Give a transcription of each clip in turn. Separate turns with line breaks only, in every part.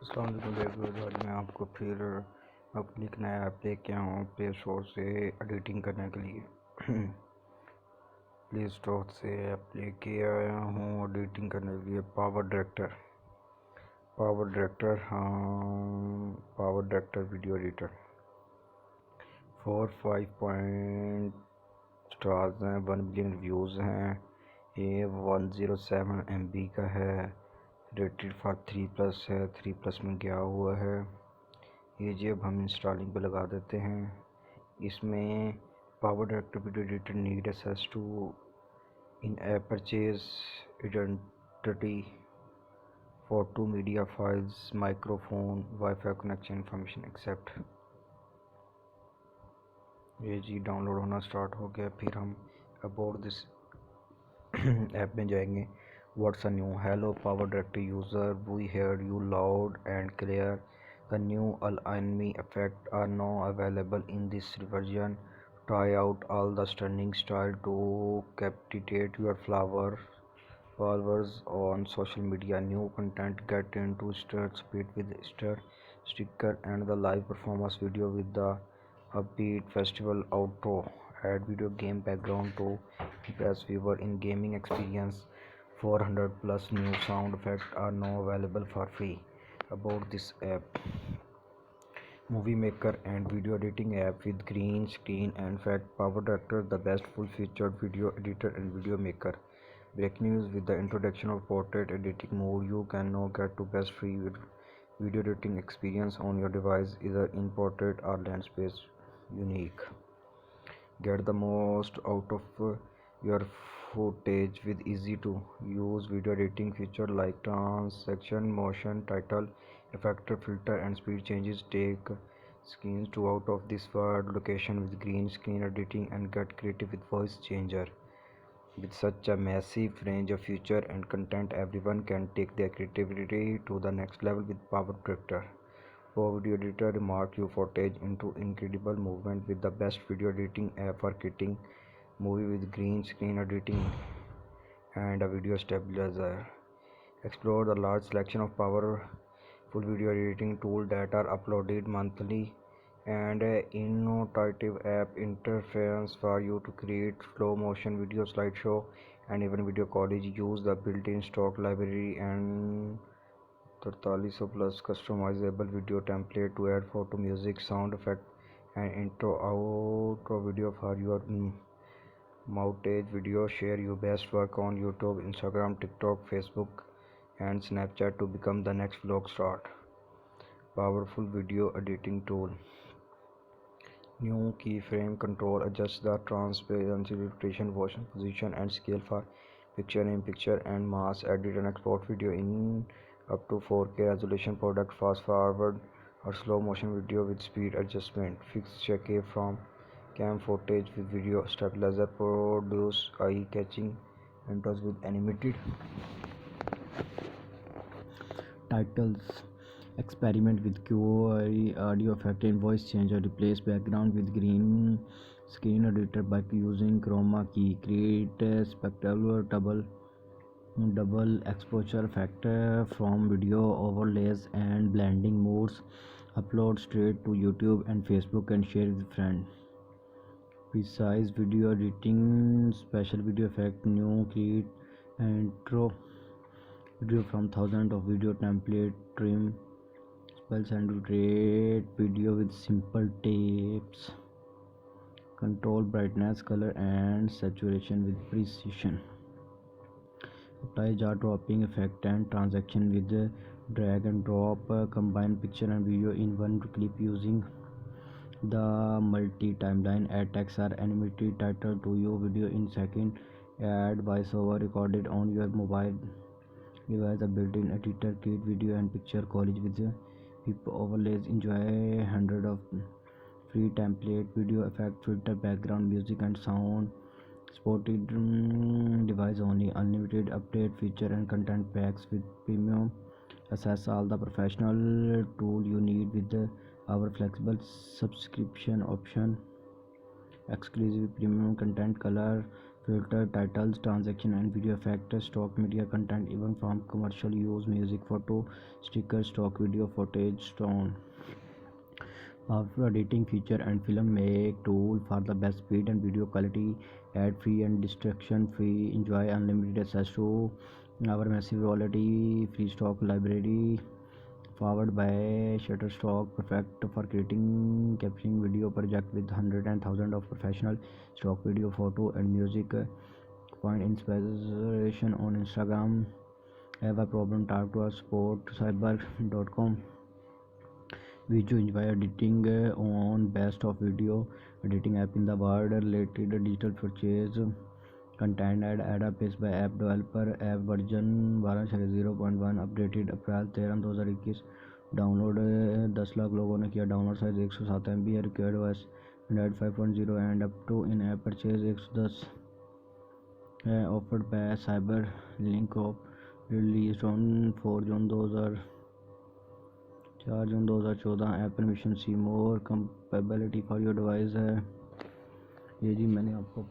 अस्सलाम वालेकुम व्यूअर्स, आज मैं आपको फिर अपनी एक नया ऐप लेके आया हूँ प्ले स्टोर से एडिटिंग करने के लिए। प्ले स्टोर से ऐप लेके आया हूँ एडिटिंग करने के लिए power director video editor 4.5 stars हैं, 1 मिलियन व्यूज़ हैं। ये 107 MB का है। रेटेड फॉर 3+ है, 3+ में गया हुआ है। ये जी अब हम इंस्टॉलिंग पे लगा देते हैं। इसमें power director video editor need access to in app purchase identity for 2 media files, microphone, WiFi connection information except. ये जी डाउनलोड होना स्टार्ट हो गया। फिर हम अबाउट दिस ऐप में जाएंगे। What's a new? Hello Power Director user, we heard you loud and clear. The new Align Me effect are now available in this version. Try out all the stunning style to captivate your followers on social media. New content get into start speed with star sticker and the live performance video with the upbeat festival outro. Add video game background to impress viewer in gaming experience. 400+ new sound effects are now available for free. About this app, movie maker and video editing app with green screen and fact power director, the best full-featured video editor and video maker. Breaking news: with the introduction of portrait editing mode, you can now get to best free video editing experience on your device, either in portrait or landscape. Unique. Get the most out of your footage with easy to use video editing feature like transition, motion, title, effect, filter and speed changes. Take scenes to out of this world location with green screen editing and get creative with voice changer. With such a massive range of feature and content, everyone can take their creativity to the next level with Power Director. Power Video Editor mark your footage into incredible movement with the best video editing app for creating movie with green screen editing and a video stabilizer. Explore the large selection of powerful video editing tools that are uploaded monthly and an innovative app interface for you to create slow motion video, slideshow and even video college. Use the built-in stock library and 4300+ customizable video template to add photo, music, sound effect and intro outro video for your montage video. Share your best work on YouTube, Instagram, TikTok, Facebook and Snapchat to become the next vlog star. Powerful video editing tool. New keyframe control adjusts the transparency, rotation, motion, position and scale for picture-in-picture and mass edit and export video in up to 4K resolution. Product fast forward or slow motion video with speed adjustment. Fix check from cam footage with video stabilizer. Produce eye-catching intros with animated titles. Experiment with QI audio effect and voice changer. Replace background with green screen editor by using chroma key. Create a spectacular double exposure effect from video overlays and blending modes. Upload straight to YouTube and Facebook and share with friends. Precise video editing, special video effect, new create intro video from thousands of video template, trim spells and create video with simple tips. Control brightness, color and saturation with precision. Apply jaw dropping effect and transaction with drag and drop. Combine picture and video in one clip using the multi-timeline. Add text or animated title to your video in second. Add voiceover recorded on your mobile device. A built-in editor create video and picture collage with people overlays. Enjoy hundred of free template, video effect, filter, background music and sound. Supported device only. Unlimited update feature and content packs with premium. Access all the professional tool you need with our flexible subscription option. Exclusive premium content, color filter titles, transaction and video effects, stock media content even from commercial use, music, photo, stickers, stock video footage, tone. After editing feature and film make tool for the best speed and video quality, ad free and distraction free. Enjoy unlimited access to our massive quality free stock library powered by Shutterstock, perfect for creating capturing video project with hundred and thousand of professional stock video, photo and music. Find inspiration on Instagram. Have a problem? Talk to us sportcyber.com. We do enjoy editing on best of video editing app in the world, related digital purchase content add up is by app developer app version 12.0.1 updated April 13 2021 download 10 lakh लोगों ने किया download size 107 MB है required voice Android 5.0 and up to in app purchase 110 है offered by CyberLink of release on 4 June 2014 app permission see more compatibility for your device है। ये जी मैंने आपको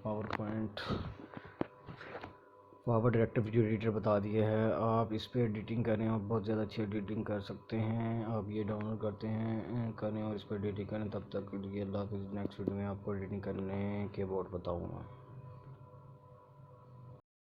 power director video editor बता दिया है। आप इस पर एडिटिंग करें और बहुत ज़्यादा अच्छी एडिटिंग कर सकते हैं। आप ये डाउनलोड करते हैं करें और इस पर एडिटिंग करें। तब तक ये अल्लाह हाफ़िज़। नेक्स्ट वीडियो में आपको एडिटिंग करने के बोर्ड बताऊँगा।